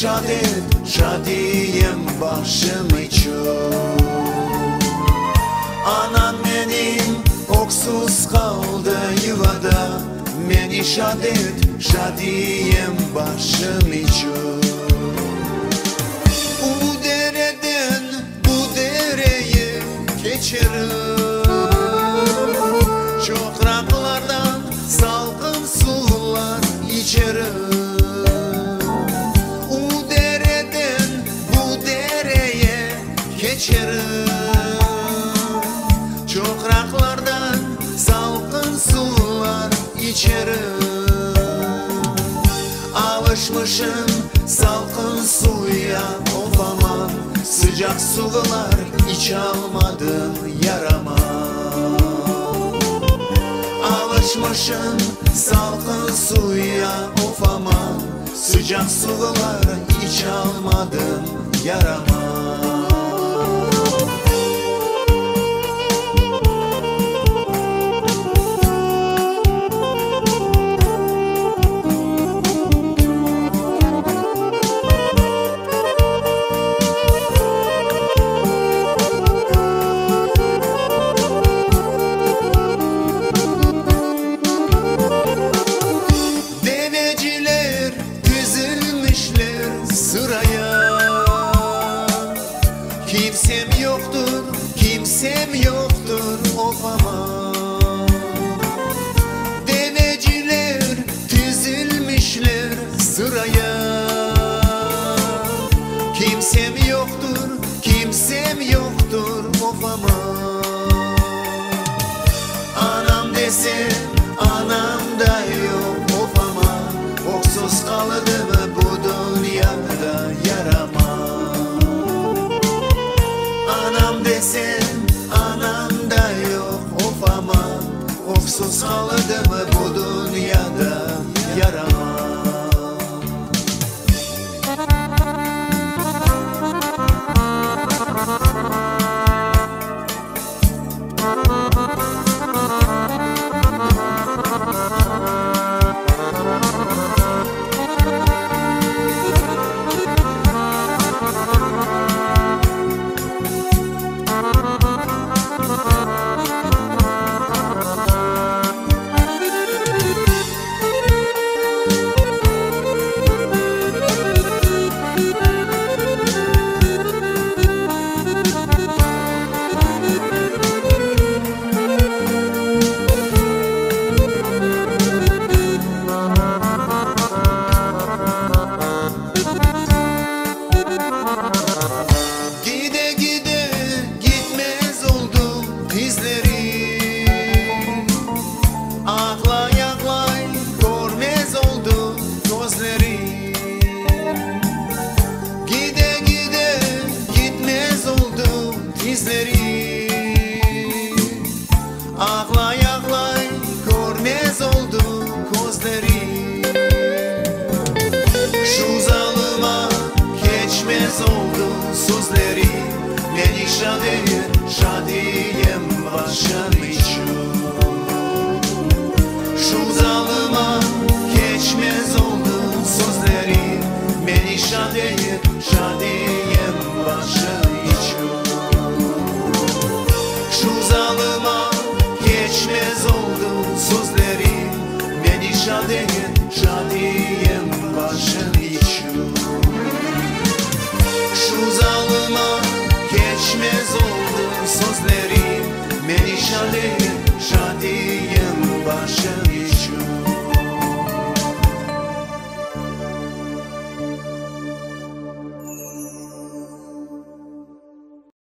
şadet, şadiyem başım için. Anan benim oksuz kaldı yuvada, beni şadet, şadiyem başım için. Bu dereden bu dereye geçerim, çok raklardan salkım sular içerim. Bu dereden bu dereye geçerim, çok raklardan salkım sular içerim. Alışmışım salkın suya, of aman, sıcak sular hiç almadım yarama. Alışmışım salkın suya, of aman, sıcak sular hiç almadım yarama. Sıraya kimsem yoktur, kimsem yoktur, of aman. Deveciler dizilmişler sıraya, kimsem yoktur, kimsem yoktur, of aman. Anam desem anam da yok, of aman. Oksuz kaldım bu dünyada yarama. Anam desem anam da yok, of aman. Oksuz kaldım bu dünyada yarama. Ağlay ağlay görmez oldu gözleri. Gide gide gitmez oldu dizleri. Ağlay ağlay görmez oldu gözleri. Şu zalıma geçmez oldu sözleri. Beni şadiyem başım için. Şu zalıma geçmez oldu sözleri. Beni şadiyem başım için. Şu zalıma geçmez oldu sözleri. Beni şadiyem başım için. Şu zalıma geçmez oldu